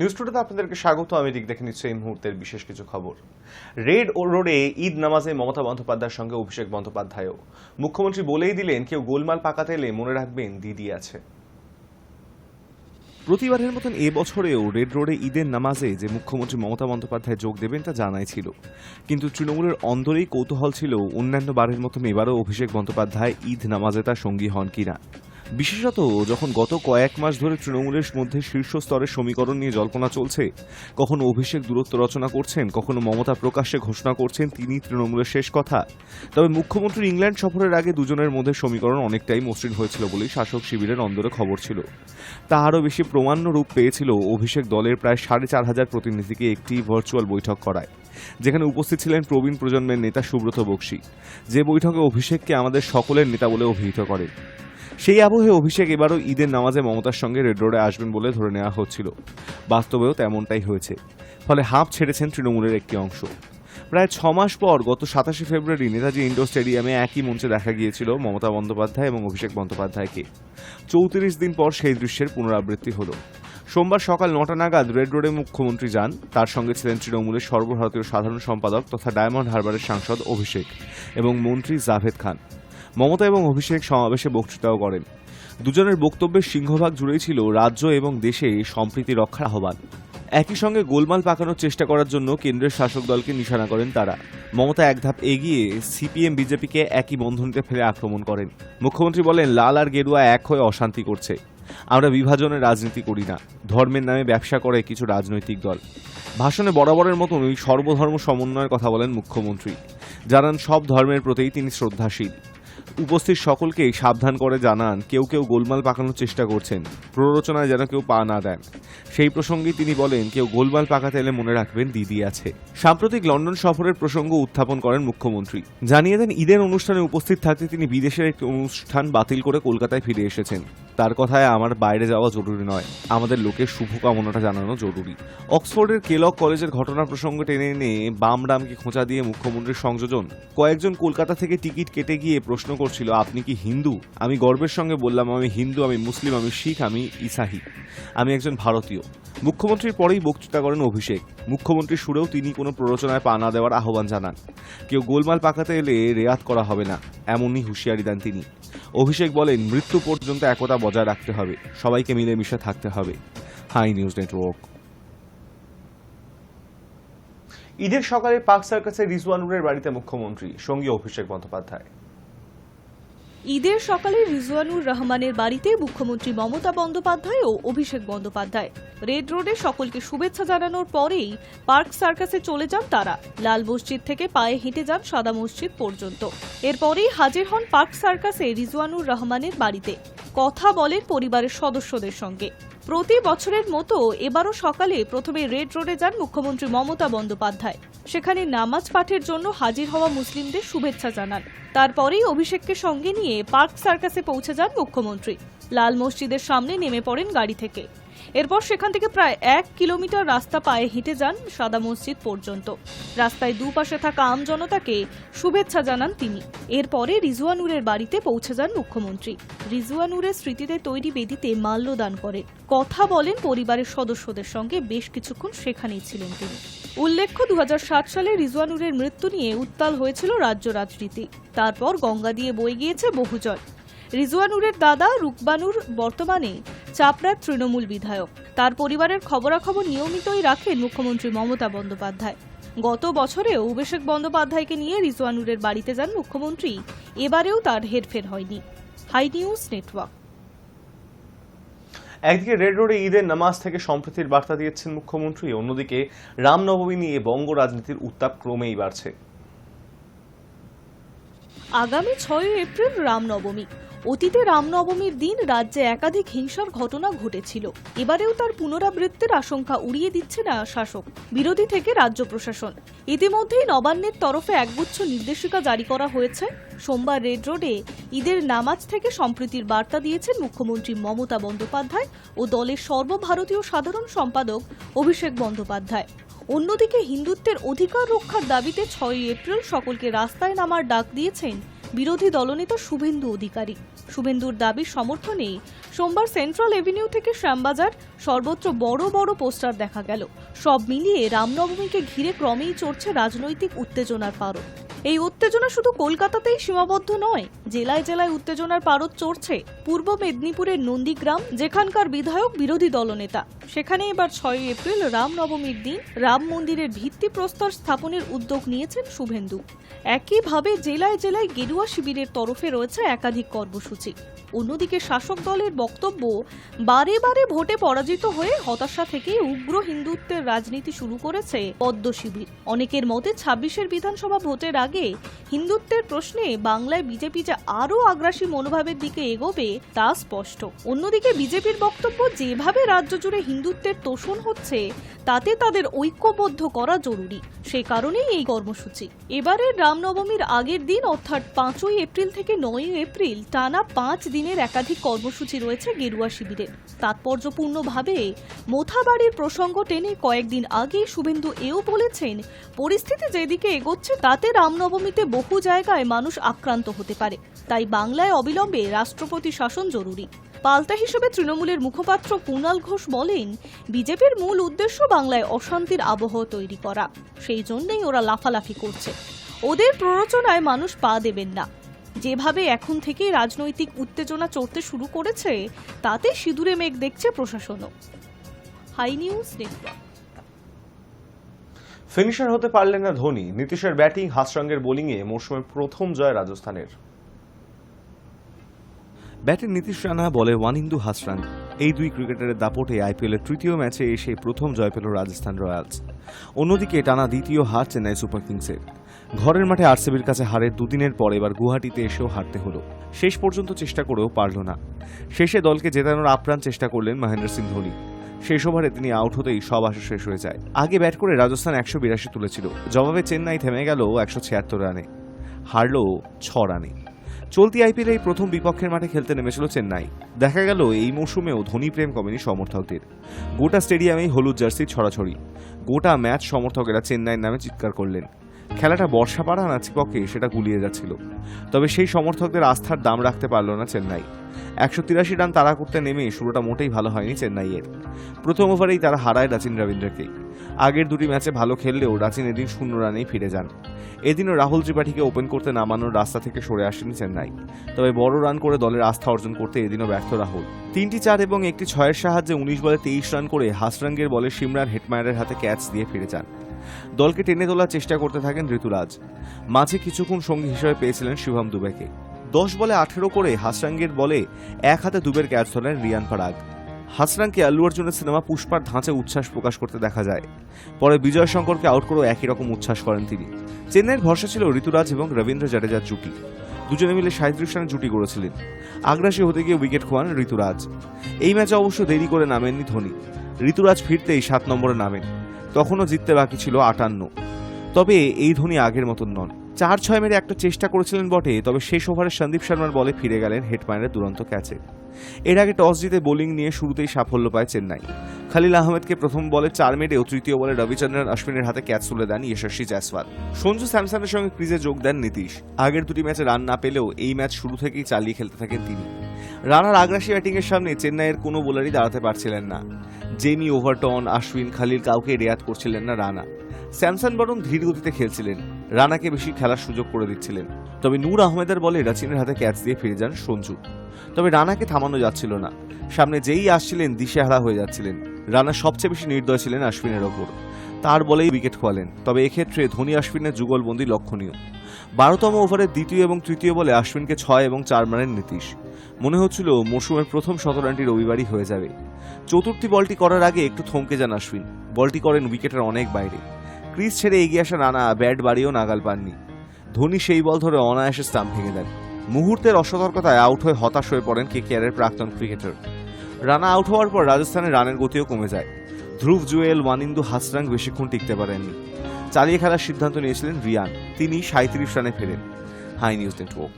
News টুডেতে আপনাদেরকে স্বাগত। আমি দিক দেখে নিচ্ছি এই মুহূর্তের বিশেষ কিছু খবর। রেড রোডে ঈদ নামাজে মমতা বন্দ্যোপাধ্যায়ের সঙ্গে অভিষেক বন্দ্যোপাধ্যায়ও। মুখ্যমন্ত্রী বলেই দিলেন, কেউ গোলমাল পাকাতে এলে মনে রাখবেন দিদি আছে। প্রতিবারের মতন এবছরেও রেড রোডে ঈদের নামাজে যে মুখ্যমন্ত্রী মমতা বন্দ্যোপাধ্যায় যোগ দেবেন তা জানাই ছিল, কিন্তু তৃণমূলের অন্দরেই কৌতূহল ছিল অন্যান্য বারের মতন এবারও অভিষেক বন্দ্যোপাধ্যায় ঈদ নামাজে তার সঙ্গী হন কিনা। বিশেষত যখন গত কয়েক মাস ধরে তৃণমূলের মধ্যে শীর্ষ স্তরের সমীকরণ নিয়ে জল্পনা চলছে, কখনো অভিষেক দূরত্ব রচনা করছেন, কখনো মমতা প্রকাশ্যে ঘোষণা করছেন তিনি তৃণমূলের শেষ কথা। তবে মুখ্যমন্ত্রীর ইংল্যান্ড সফরের আগে দুজনের মধ্যে সমীকরণ অনেকটাই মসৃণ হয়েছিল বলেই শাসক শিবিরের অন্দরে খবর ছিল। তা আরও বেশি প্রমাণ্য রূপ পেয়েছিল অভিষেক দলের প্রায় 4,500 প্রতিনিধিকে একটি ভার্চুয়াল বৈঠক করায়, যেখানে উপস্থিত ছিলেন প্রবীণ প্রজন্মের নেতা সুব্রত বক্সী, যে বৈঠকে অভিষেককে আমাদের সকলের নেতা বলে অভিহিত করেন। সেই আবহে অভিষেক এবারও ঈদের নামাজে মমতার সঙ্গে রেড রোডে আসবেন বলে ধরে নেওয়া হচ্ছিল। বাস্তবেও তেমনটাই হয়েছে, ফলে হাঁপ ছেড়েছেন তৃণমূলের একটি অংশ। প্রায় 6 মাস পর গত 27শে ফেব্রুয়ারি নেতাজি ইন্ডোর স্টেডিয়ামে একই মঞ্চে দেখা গিয়েছিল মমতা বন্দ্যোপাধ্যায় এবং অভিষেক বন্দ্যোপাধ্যায়কে। 34 দিন পর সেই দৃশ্যের পুনরাবৃত্তি হল। সোমবার সকাল 9টা নাগাদ রেড রোডে মুখ্যমন্ত্রী যান। তার সঙ্গে ছিলেন তৃণমূলের সর্বভারতীয় সাধারণ সম্পাদক তথা ডায়মন্ড হারবারের সাংসদ অভিষেক এবং মন্ত্রী জাভেদ খান। মমতা এবং অভিষেক সমাবেশে বক্তৃতাও করেন। দুজনের বক্তব্যের সিংহভাগ জুড়েই ছিল রাজ্য এবং দেশে সম্প্রীতি রক্ষার আহ্বান। একই সঙ্গে গোলমাল পাকানোর চেষ্টা করার জন্য কেন্দ্রের শাসক দলকে নিশানা করেন তারা। মমতা এক ধাপ এগিয়ে সিপিএম বিজেপিকে একই বন্ধনীতে ফেলে আক্রমণ করেন। মুখ্যমন্ত্রী বলেন, লাল আর গেরুয়া এক হয়ে অশান্তি করছে। আমরা বিভাজনের রাজনীতি করি না, ধর্মের নামে ব্যবসা করে কিছু রাজনৈতিক দল। ভাষণে বরাবরের মতন ওই সর্বধর্ম সমন্বয়ের কথা বলেন মুখ্যমন্ত্রী। জানান সব ধর্মের প্রতি তিনি শ্রদ্ধাশীল। উপস্থিত সকলকেই সাবধান করে জানান, কেউ কেউ গোলমাল পাকানোর চেষ্টা করছেন, প্ররোচনায় যেন কেউ পা না দেন। সেই প্রসঙ্গে তিনি বলেন, কেউ গোলমাল পাকাতে এলে মনে রাখবেন দিদি আছে। সাম্প্রতিক লন্ডন সফরের প্রসঙ্গ উত্থাপন করেন মুখ্যমন্ত্রী। জানিয়ে দেন, ঈদের অনুষ্ঠানে উপস্থিত থাকতে তিনি বিদেশের একটি অনুষ্ঠান বাতিল করে কলকাতায় ফিরে এসেছেন। তার কথায়, আমার বাইরে যাওয়া জরুরি নয়, আমাদের লোকের শুভকামনাটা জানানো জরুরি। অক্সফোর্ডের কেলগ কলেজের ঘটনা প্রসঙ্গ টেনে এনে বামরামকে খোঁচা দিয়ে মুখ্যমন্ত্রীর সংযোজন। কয়েকজন কলকাতা থেকে টিকিট কেটে গিয়ে প্রশ্ন করছিল, আপনি কি হিন্দু? আমি গর্বের সঙ্গে বললাম, আমি হিন্দু, আমি মুসলিম, আমি শিখ, আমি ইসাহি, আমি একজন ভারতীয়। মুখ্যমন্ত্রীর পরেই বক্তৃতা করেন অভিষেক। মুখ্যমন্ত্রীর সুরেও তিনি কোনো প্ররোচনায় পা না দেওয়ার আহ্বান জানান। কেউ গোলমাল পাকাতে এলে রেয়াত করা হবে না, এমনই হুঁশিয়ারি দেন তিনি। অভিষেক বলেন, মৃত্যু পর্যন্ত একতা বজায় রাখতে হবে, সবাইকে মিলেমিশে থাকতে হবে। Hi news Network. ঈদের সকালে পার্ক সার্কাসে রিজওয়ানুরের বাড়িতে মুখ্যমন্ত্রী, সঙ্গী অভিষেক বন্দ্যোপাধ্যায়। ঈদের সকালে রিজওয়ানুর রহমানের বাড়িতে মুখ্যমন্ত্রী মমতা বন্দ্যোপাধ্যায় ও অভিষেক বন্দ্যোপাধ্যায়। রেড রোডে সকলকে শুভেচ্ছা জানানোর পরেই পার্ক সার্কাসে চলে যান তারা। লাল মসজিদ থেকে পায়ে হেঁটে যান সাদা মসজিদ পর্যন্ত। এরপরেই হাজির হন পার্ক সার্কাসে রিজওয়ানুর রহমানের বাড়িতে। কথা বলেন পরিবারের সদস্যদের সঙ্গে। প্রতি বছরের মতো এবারও সকালে প্রথমে রেড রোডে যান মুখ্যমন্ত্রী মমতা বন্দ্যোপাধ্যায়। সেখানে নামাজ পাঠের জন্য হাজির হওয়া মুসলিমদের শুভেচ্ছা জানান। তারপরেই অভিষেককে সঙ্গে নিয়ে পার্ক সার্কাসে পৌঁছে যান মুখ্যমন্ত্রী। লাল মসজিদের সামনে নেমে পড়েন গাড়ি থেকে। এরপর সেখান থেকে প্রায় 1 কিলোমিটার রাস্তা পায়ে হেঁটে যান সাদা মসজিদ পর্যন্ত। রাস্তায় দুপাশে থাকা আম জনতাকে শুভেচ্ছা জানান তিনি। এরপরে রিজওয়ানুরের বাড়িতে পৌঁছে যান মুখ্যমন্ত্রী। রিজওয়ানুরের স্মৃতিতে তৈরি বেদিতে মাল্যদান করেন। কথা বলেন পরিবারের সদস্যদের সঙ্গে। বেশ কিছুক্ষণ সেখানেই ছিলেন তিনি। উল্লেখ্য, 2007 সালে রিজওয়ানুরের মৃত্যু নিয়ে উত্তাল হয়েছিল রাজ্য রাজনীতি। তারপর গঙ্গা দিয়ে বয়ে গিয়েছে বহু জল। রিজওয়ানুরের দাদা রুকবানুর বর্তমানে চাপড়ার তৃণমূল বিধায়ক। তার পরিবারের খবরাখবর নিয়মিতই রাখেন মুখ্যমন্ত্রী মমতা বন্দ্যোপাধ্যায়। গত বছরেও অভিষেক বন্দ্যোপাধ্যায়কে নিয়ে রিজওয়ানুরের বাড়িতে যান মুখ্যমন্ত্রী। এবারেও তার হেরফের হয়নি। Hi news Network. একদিকে রেড রোডে ঈদের নামাজ থেকে সম্প্রীতির বার্তা দিয়েছেন মুখ্যমন্ত্রী, অন্যদিকে রামনবমী নিয়ে বঙ্গ রাজনীতির উত্তাপ ক্রমেই বাড়ছে। আগামী 6 এপ্রিল রামনবমী। অতীতে রামনবমীর দিন রাজ্যে একাধিক হিংসার ঘটনা ঘটেছিল। এবারেও তার পুনরাবৃত্তির আশঙ্কা উড়িয়ে দিচ্ছে না শাসক বিরোধী থেকে রাজ্য প্রশাসন। ইতিমধ্যেই নবান্নের তরফে একগুচ্ছ নির্দেশিকা জারি করা হয়েছে। সোমবার রেড রোডে ঈদের নামাজ থেকে সম্প্রীতির বার্তা দিয়েছেন মুখ্যমন্ত্রী মমতা বন্দ্যোপাধ্যায় ও দলের সর্বভারতীয় সাধারণ সম্পাদক অভিষেক বন্দ্যোপাধ্যায়। অন্যদিকে হিন্দুত্বের অধিকার রক্ষার দাবিতে 6 এপ্রিল সকলকে রাস্তায় নামার ডাক দিয়েছেন বিরোধী দলনেতা শুভেন্দু অধিকারী। শুভেন্দুর দাবির সমর্থনে সোমবার সেন্ট্রাল এভিনিউ থেকে শ্যামবাজার সর্বত্র বড় বড় পোস্টার দেখা গেল। সব মিলিয়ে রামনবমীকে ঘিরে ক্রমেই চড়ছে রাজনৈতিক উত্তেজনার পারদ। এই উত্তেজনা শুধু কলকাতাতেই সীমাবদ্ধ নয়, জেলায় জেলায় উত্তেজনার পারদ চড়ছে। পূর্ব মেদিনীপুরের নন্দীগ্রাম, যেখানকার বিধায়ক বিরোধী দলনেতা, সেখানে এবার 6 এপ্রিল রামনবমীর দিন রাম মন্দিরের ভিত্তিপ্রস্তর স্থাপনের উদ্যোগ নিয়েছেন শুভেন্দু। একইভাবে জেলায় জেলায় গেরুয়া শিবিরের তরফে রয়েছে একাধিক কর্মসূচি। অন্যদিকে শাসক দলের বক্তব্য, বারে বারে ভোটে পরাজিত হয়ে হতাশা থেকে উগ্র হিন্দুত্বের রাজনীতি শুরু করেছে পদ্ম শিবির। অনেকের মতে 26-এর বিধানসভা ভোটের আগে হিন্দুত্বের প্রশ্নে বাংলায় বিজেপি যে আরও আগ্রাসী মনোভাবের দিকে এগোবে তা স্পষ্ট। অন্যদিকে বিজেপির বক্তব্য, যেভাবে রাজ্য জুড়ে হিন্দুত্বের তোষণ হচ্ছে তাতে তাদের ঐক্যবদ্ধ করা জরুরি, সে কারণেই এই কর্মসূচি। এবারের রামনবমীর আগের দিন অর্থাৎ 5 এপ্রিল থেকে 9 এপ্রিল টানা 5 দিনের একাধিক কর্মসূচি রয়েছে গেরুয়া শিবিরের। তাৎপর্যপূর্ণভাবে মোথাবাড়ির প্রসঙ্গ টেনে কয়েকদিন আগে শুভেন্দু এও বলেছেন, পরিস্থিতি যেদিকে এগোচ্ছে তাতে রামনবমীতে বহু জায়গায় মানুষ আক্রান্ত হতে পারে, তাই বাংলায় অবিলম্বে রাষ্ট্রপতি শাসন জরুরি। পাল্টা হিসেবে তৃণমূলের মুখপাত্র কুণাল ঘোষ বলেন, বিজেপির মূল উদ্দেশ্য বাংলায় অশান্তির আবহ তৈরি করা, সেই জন্যই ওরা লাফালাফি করছে। ওদের প্ররোচনায় মানুষ পা দেবেন না। যেভাবে এখন থেকেই রাজনৈতিক উত্তেজনা চড়তে শুরু করেছে তাতে সিঁদুরে মেঘ দেখছে প্রশাসনও। Hi news network. ফিনিশার হতে পারলেন না ধোনি। নীতিশের ব্যাটিং, হাসরাঙ্গের বোলিংয়ে মৌসুমের প্রথম জয় রাজস্থানের। ব্যাটে নীতিশ রানা, বলে ওয়ানিন্দু হাসরাং। এই দুই ক্রিকেটারের দাপটে আইপিএলের তৃতীয় ম্যাচে এসে প্রথম জয় পেল রাজস্থান রয়্যালস। অন্যদিকে টানা দ্বিতীয় হার চেন্নাই সুপার কিংসের। ঘরের মাঠে আরসিবির কাছে হারের দুদিনের পর এবার গুয়াহাটিতে এসেও হারতে হলো। শেষ পর্যন্ত চেষ্টা করেও পারল না। শেষে দলকে জেতানোর আপ্রাণ চেষ্টা করলেন মহেন্দ্র সিং ধোনি। শেষ ওভারে তিনি আউট হতেই সব আশা শেষ হয়ে যায়। আগে ব্যাট করে রাজস্থান 182 তুলেছিল, জবাবে চেন্নাই থেমে গেল 176 রানে, হারল 6 রানে। চলতি আইপিএলে এই প্রথম বিপক্ষের মাঠে খেলতে নেমেছিল চেন্নাই। দেখা গেল এই মৌসুমেও ধোনি প্রেম কমেনি সমর্থকদের। গোটা স্টেডিয়ামেই হলুদ জার্সি ছড়াছড়ি। গোটা ম্যাচ সমর্থকেরা চেন্নাইয়ের নামে চিৎকার করলেন। খেলাটা বর্ষা পাড়া না চিপকে সেটা গুলিয়ে যাচ্ছিল। তবে সেই সমর্থকদের আস্থার দাম রাখতে পারল না চেন্নাই। 183 রান তাড়া করতে নেমে শুরুটা মোটেই ভালো হয়নি চেন্নাইয়ের। প্রথম ওভারেই তারা হারায় রাচিন রবীন্দ্রকে। আগের দুটি ম্যাচে ভালো খেললেও রাচিন এদিন 0 রানেই ফিরে যান। এদিনও রাহুল ত্রিপাঠীকে ওপেন করতে নামানোর রাস্তা থেকে সরে আসেনি চেন্নাই। তবে বড় রান করে দলের আস্থা অর্জন করতে এদিনও ব্যর্থ রাহুল। 3টি 4 এবং একটি 6-এর সাহায্যে 19 বলে 23 রান করে হাসরাঙ্গের বলে সিমরান হেটমায়ারের হাতে ক্যাচ দিয়ে ফিরে যান। দলকে টেনে তোলার চেষ্টা করতে থাকেন ঋতুরাজ। মাঝে কিছুক্ষণ সঙ্গী হিসেবে পেয়েছিলেন শিবম দুবেকে। 10 বলে 18 করে হাসরাঙ্গের বলে এক হাতে দুবের ক্যাচ ধরেন রিয়ান পারাগ। হাসরাংকে আল্লু অর্জুনের সিনেমা পুষ্পার ধাঁচে উচ্ছ্বাস প্রকাশ করতে দেখা যায়। পরে বিজয় শঙ্করকে আউট করেও একই রকম উচ্ছ্বাস করেন তিনি। চেন্নাইয়ের ভরসা ছিল ঋতুরাজ এবং রবীন্দ্র জাডেজার জুটি। দুজনে মিলে 37 রানে জুটি গড়েছিলেন। আগ্রাসী হতে গিয়ে উইকেট খোয়ান ঋতুরাজ। এই ম্যাচে অবশ্য দেরি করে নামেননি ধোনি। ঋতুরাজ ফিরতেই 7 নম্বরে নামেন। তখনও জিততে বাকি ছিল 58। তবে এই ধোনি আগের মতন নন। 4-6 মেরে একটা চেষ্টা করেছিলেন বটে, তবে শেষ ওভারে সন্দীপ শর্মার বলে ফিরে গেলেন হেটমায়ারের দুরন্ত ক্যাচে। এর আগে টস জিতে বোলিং নিয়ে শুরুতেই সাফল্য পায় চেন্নাই। খালিল আহমেদকে প্রথম বলে 4 মেরেও তৃতীয় বলে রবিচন্দ্রন অশ্বিনের হাতে ক্যাচ তুলে দেন যশস্বী জয়সওয়াল। সঞ্জু স্যামসনের সঙ্গে ক্রিজে যোগ দেন নীতিশ। আগের দুটি ম্যাচে রান না পেলেও এই ম্যাচ শুরু থেকেই চালিয়ে খেলতে থাকেন তিনি। রানার আগ্রাসী ব্যাটিংয়ের সামনে চেন্নাইয়ের কোনো বোলারই দাঁড়াতে পারছিলেন না। জেমি, ওভারটন, আশ্বিন, খালিল কাউকে রেয়াত করছিলেন না রানা। স্যামসন বরং ধীর গতিতে খেলছিলেন, রানাকে বেশি খেলার সুযোগ করে দিচ্ছিলেন। তবে নূর আহমেদের বলে রাচিনের হাতে ক্যাচ দিয়ে ফিরে যান সঞ্জু। তবে রানাকে থামানো যাচ্ছিল না। সামনে যেই আসছিলেন দিশেহারা হয়ে যাচ্ছিলেন। রানা সবচেয়ে বেশি নির্দয় ছিলেন আশ্বিনের ওপর। তার বলেই উইকেট খোয়ালেন। তবে এক্ষেত্রে ধোনি আশ্বিনের যুগলবন্দি লক্ষণীয়। 12তম ওভারের দ্বিতীয় এবং তৃতীয় বলে আশ্বিনকে 6 এবং 4 মারেন নীতিশ। মনে হচ্ছিল মৌসুমের প্রথম 100 রানটি রবিবারই হয়ে যাবে। চতুর্থী বলটি করার আগে একটু থমকে যান আশ্বিন। বলটি করেন উইকেটের অনেক বাইরে। ক্রিজ ছেড়ে এগিয়ে আসা রানা ব্যাট বাড়িয়েও নাগাল পাননি। ধোনি সেই বল ধরে অনায়াসে স্টাম্প ভেঙে দেন। মুহূর্তের অসতর্কতায় আউট হয়ে হতাশ হয়ে পড়েন কেকেআরের প্রাক্তন ক্রিকেটার। রানা আউট হওয়ার পর রাজস্থানের রানের গতিও কমে যায়। ধ্রুব জুয়েল, ওয়ানিন্দু হাসরাং বেশিক্ষণ টিকতে পারেননি। চালিয়ে খেলার সিদ্ধান্ত নিয়েছিলেন রিয়ান। তিনি 37 রানে ফেরেন। Hi news network.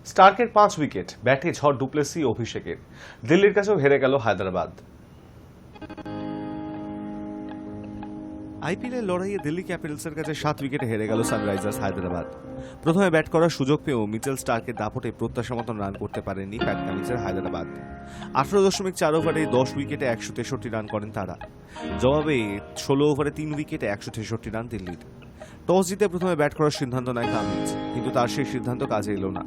স্টার্কের 5 উইকেট, ব্যাটে ঝড় ডুপ্লেসি অভিষেকের। দিল্লির কাছেও হেরে গেল হায়দ্রাবাদ। আইপিএলের লড়াইয়ে দিল্লি ক্যাপিটালসের কাছে 7 উইকেটে হেরে গেল সানরাইজার্স হায়দ্রাবাদ। প্রথমে ব্যাট করার সুযোগ পেয়েও মিচেল স্টার্কের দাপটে প্রত্যাশা মতন রান করতে পারেননি প্যাট কামিন্সের হায়দ্রাবাদ। 18.4 ওভারে 10 উইকেটে 163 রান করেন তারা। জবাবে 16 ওভারে 3 উইকেটে 163 রান দিল্লির। টস জিতে প্রথমে ব্যাট করার সিদ্ধান্ত নেয় কামিন্স, কিন্তু তার সেই সিদ্ধান্ত কাজে এলো না।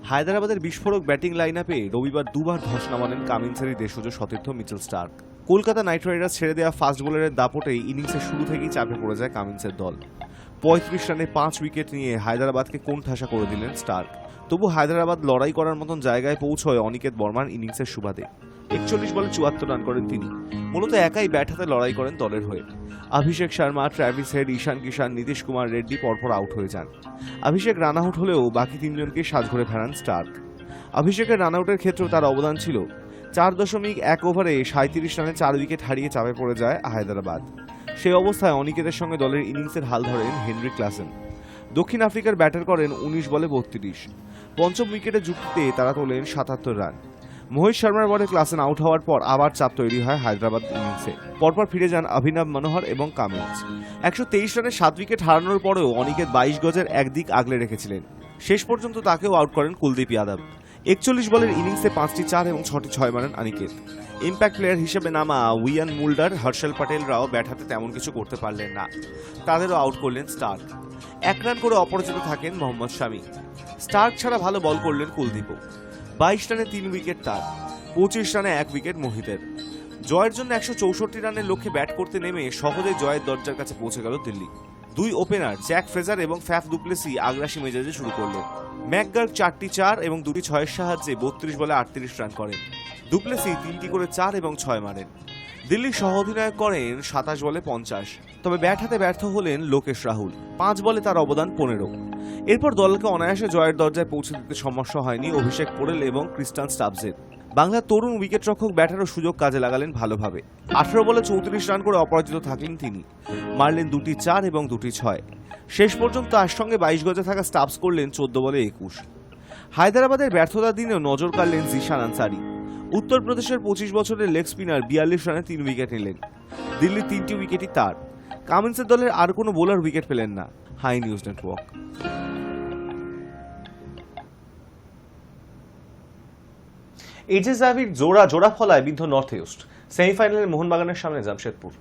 হায়দ্রাবাদের বিস্ফোরক ব্যাটিং লাইন আপে রবিবার দুবার ধস নামালেন কামিন্সেরই দেশজ সতীর্থ Mitchell Starc. Kolkata Knight Riders ছেড়ে দেওয়া ফাস্ট বোলারের দাপটেই ইনিংসের শুরু থেকেই চাপে পড়ে যায় কামিন্সের দল। 35 রানে 5 উইকেট নিয়ে হায়দ্রাবাদকে কোণঠাসা করে দিলেন স্টার্ক। তবু হায়দ্রাবাদ লড়াই করার মতন জায়গায় পৌঁছয় অনিকেত বর্মার ইনিংসের সুবাদে। 41 বলে 74 রান করেন তিনি। মূলত একাই ব্যাট হাতে লড়াই করেন দলের হয়ে। অভিষেক শর্মা, ট্র্যাভিস হেড, ঈশান কিষান, নীতিশ কুমার রেড্ডি পরপর আউট হয়ে যান। অভিষেক রান আউট হলেও বাকি তিনজনকে সাজঘরে ফেরান স্টার্ক। অভিষেকের রান আউটের ক্ষেত্রেও তার অবদান ছিল। 4.1 ওভারে 37 রানে 4 উইকেট হারিয়ে চাপে পড়ে যায় হায়দ্রাবাদ। সেই অবস্থায় অনিকেতের সঙ্গে দলের ইনিংসের হাল ধরেন হেনরি ক্লাসেন। দক্ষিণ আফ্রিকার ব্যাটার করেন 19 বলে 32। পঞ্চম উইকেটে যুক্তিতে তারা তোলেন 77 রান। মোহিত শর্মার বলে ক্লাসেন আউট হওয়ার পর আবার চাপ তৈরি হয় হায়দ্রাবাদ ইনিংসে। পরপর ফিরে যান অভিনব মনোহর এবং কামিন্স। 123 রানে 7 উইকেট হারানোর পরেও অনিকেত 22 গজের একদিক আগলে রেখেছিলেন। শেষ পর্যন্ত তাকেও আউট করেন কুলদীপ যাদব। 41 বলের ইনিংসে 5টি 4 এবং 6টি 6 মারেন অনিকেত। ইম্প্যাক্ট প্লেয়ার হিসেবে নামা উইয়ান মুল্ডার, হর্ষল প্যাটেলরাও ব্যাট হাতে তেমন কিছু করতে পারলেন না। তাদেরও আউট করলেন স্টার্ক। 1 রান করে অপরাজিত থাকেন মোহাম্মদ শামি। স্টার্ক ছাড়া ভালো বল করলেন কুলদীপও। 22 রানে 3 উইকেট তার। 25 রানে 1 উইকেট মোহিতের। জয়ের জন্য 164 রানের লক্ষ্যে ব্যাট করতে নেমে সহজে জয়ের দরজার কাছে পৌঁছে গেল দিল্লি। 2 ওপেনার জ্যাক ফ্রেজার এবং ফ্যাফ দুপ্লেসি আগ্রাসী মেজাজে শুরু করলো। ম্যাকগার্ক 4টি 4 এবং 2টি 6-এর সাহায্যে 32 বলে 38 রান করেন। দুপ্লেসি 3টি করে 4 এবং 6 মারেন। দিল্লির সহ অধিনায়ক করেন 27 বলে 50। তবে ব্যাট হাতে ব্যর্থ হলেন লোকেশ রাহুল। 5 বলে তার অবদান 15। এরপর দলকে অনায়াসে জয়ের দরজায় পৌঁছে দিতে সমস্যা হয়নি অভিষেক পোরেল এবং ক্রিস্টান স্টাবসের। বাংলার তরুণ উইকেটরক্ষক ব্যাটারও সুযোগ কাজে লাগালেন ভালোভাবে। 18 বলে 34 রান করে অপরাজিত থাকলেন তিনি। মারলেন 2টি 4 এবং 2টি 6। শেষ পর্যন্ত তার সঙ্গে 22 গজে থাকা স্টাবস করলেন 14 বলে 21। হায়দ্রাবাদের ব্যর্থতার দিনেও নজর কাড়লেন জিশান আনসারি। উত্তরপ্রদেশের 25 বছরের লেগ স্পিনার 42 রানে 3 উইকেট নিলেন। দিল্লির 3টি উইকেটই তার। কামিন্সের দলের আর কোনো বোলার উইকেট পেলেন না। Hi news Network. এইচএস জাভির জোড়া ফলায় বিদ্ধ নর্থ ইস্ট। সেমিফাইনালে মোহনবাগানের সামনে জামশেদপুর।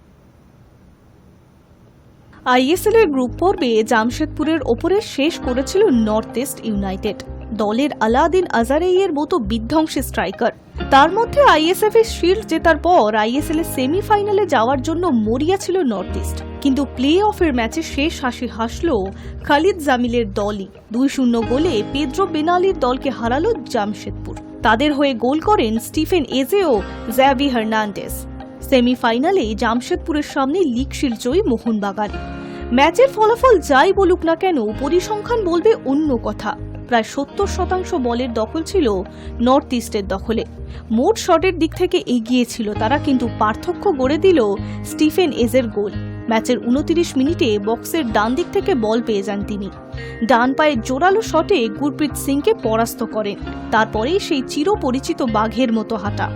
আইএসএল এর গ্রুপ পর্বে জামশেদপুরের ওপরে শেষ করেছিল নর্থ ইস্ট ইউনাইটেড। দলের আলাদিন আজারেইয়ের মতো বিধ্বংসী স্ট্রাইকার। তার মধ্যে আইএসএফ এর শিল্ড জেতার পর আইএসএল এর সেমিফাইনালে যাওয়ার জন্য মরিয়া ছিল নর্থ ইস্ট। কিন্তু প্লে অফের ম্যাচে শেষ হাসি হাসল খালিদ জামিলের দলই। 2-0 গোলে পেদ্রো বেনালির দলকে হারালো জামশেদপুর। তাদের হয়ে গোল করেন স্টিফেন এজে ও জ্যাভি হার্নান্ডেজ। সেমিফাইনালে জামশেদপুরের সামনে লিগ শিল্ড জয়ী মোহনবাগান। ম্যাচের ফলাফল যাই বলুক না কেন, পরিসংখ্যান বলবে অন্য কথা। প্রায় 70% বলের দখল ছিল নর্থ ইস্টের দখলে। মোট শটের দিক থেকে এগিয়ে ছিল তারা, কিন্তু পার্থক্য গড়ে দিল স্টিফেন এজের গোল। ম্যাচের 29 মিনিটে বক্সের ডান দিক থেকে বল পেয়ে যান তিনি। ডান পায়ে জোরালো শটে গুরপ্রীত সিংকে পরাস্ত করেন। তারপরেই সেই চিরপরিচিত বাঘের মতো হাঁটা।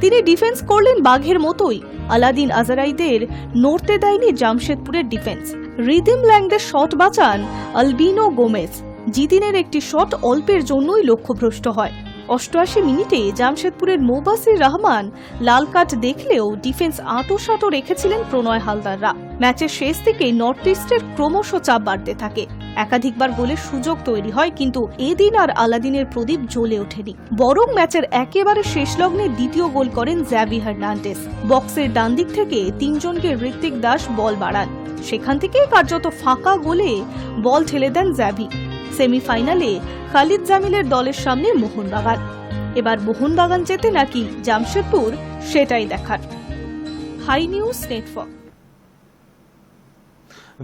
তিনি ডিফেন্স করলেন বাঘের মতোই। আলাদিন আজারাইদের নড়তে দেয়নি জামশেদপুরের ডিফেন্স। রিদিম ল্যাংদের শট বাঁচান আলবিনো গোমেজ। জিতিনের একটি শট অল্পের জন্যই লক্ষ্যভ্রষ্ট হয়। 88 মিনিটে জামশেদপুরের মোবাসির রহমান লাল কার্ড দেখলেও ডিফেন্স আঁটোসাঁটো রেখেছিলেন প্রণয় হালদাররা। ম্যাচের শেষ দিকে নর্থ ইস্টের ক্রমশ চাপ বাড়তে থাকে। একাধিকবার গোলের সুযোগ তৈরি হয়, কিন্তু এদিন আর আলাদিনের প্রদীপ জ্বলে ওঠেনি। বরং ম্যাচের একেবারে শেষ লগ্নে দ্বিতীয় গোল করেন জ্যাভি হার্নান্ডেজ। বক্সের ডান দিক থেকে 3 জনকে ঋত্বিক দাস বল বাড়ান। সেখান থেকেই কার্যত ফাঁকা গোলে বল ঠেলে দেন জ্যাভি। সেমিফাইনালে খালিদ জামিলের দলের সামনে মোহনবাগান। এবার মোহনবাগান জেতে নাকি জামশেদপুর, সেটাই দেখার। High news network.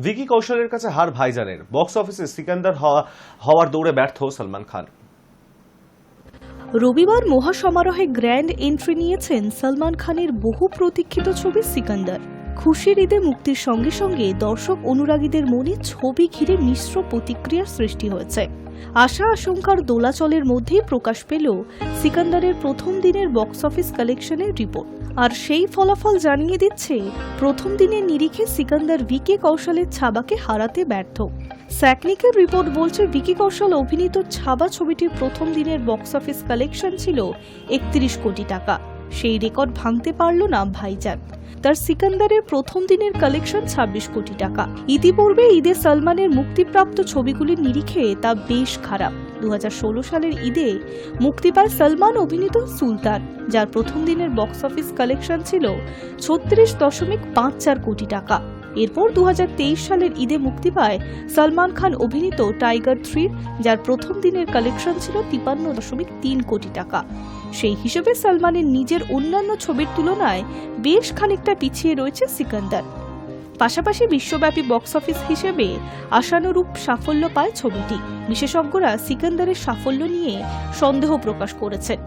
ভিকি কৌশলের কাছে হার ভাইজানের। বক্স অফিসে সিকান্দার হওয়ার দৌড়ে ব্যর্থ সালমান খান। রবিবার মহাসমারোহে গ্র্যান্ড এন্ট্রি নিয়েছেন সালমান খানের বহু প্রতীক্ষিত ছবি সিকান্দার। খুশির ঈদে মুক্তির সঙ্গে সঙ্গে দর্শক অনুরাগীদের মনে ছবি ঘিরে মিশ্র প্রতিক্রিয়ার সৃষ্টি হয়েছে। আশা আশঙ্কার দোলাচলের মধ্যেই প্রকাশ পেল সিকান্দারের প্রথম দিনের বক্স অফিস কালেকশনের রিপোর্ট। আর সেই ফলাফল জানিয়ে দিচ্ছে প্রথম দিনের নিরিখে সিকান্দার ভিকি কৌশলের ছাবাকে হারাতে ব্যর্থ। স্যাকনিকের রিপোর্ট বলছে ভিকি কৌশল অভিনীত ছাবা ছবিটির প্রথম দিনের বক্স অফিস কালেকশন ছিল 31 কোটি টাকা। সেই রেকর্ড ভাঙতে পারল না ভাইজান। তার সিকান্দারের প্রথম দিনের কালেকশন 26 কোটি টাকা। ইতিপূর্বে ঈদে সালমানের মুক্তিপ্রাপ্ত ছবিগুলির নিরিখে তা বেশ খারাপ। 2016 সালের ঈদে মুক্তি পায় সালমান অভিনীত সুলতান, যার প্রথম দিনের বক্স অফিস কালেকশন ছিল 36.54 কোটি টাকা। এরপর 2023 সালের ঈদে মুক্তি পায় সালমান খান অভিনীত টাইগার 3, যার প্রথম দিনের কালেকশন ছিল 53.3 কোটি টাকা। সেই হিসেবে সালমানের নিজের অন্যান্য ছবির তুলনায় বেশ খানিকটা পিছিয়ে রয়েছে সিকান্দার। পাশাপাশি বিশ্বব্যাপী বক্স অফিস হিসেবে আশানুরূপ সাফল্য পায় ছবিটি। বিশেষজ্ঞরা সিকান্দারের সাফল্য নিয়ে সন্দেহ প্রকাশ করেছেন।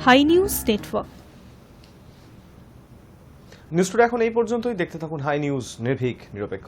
Hi news Network. News today এখন এই পর্যন্তই। দেখতে থাকুন হাই নিউজ, নির্ভীক, নিরপেক্ষ।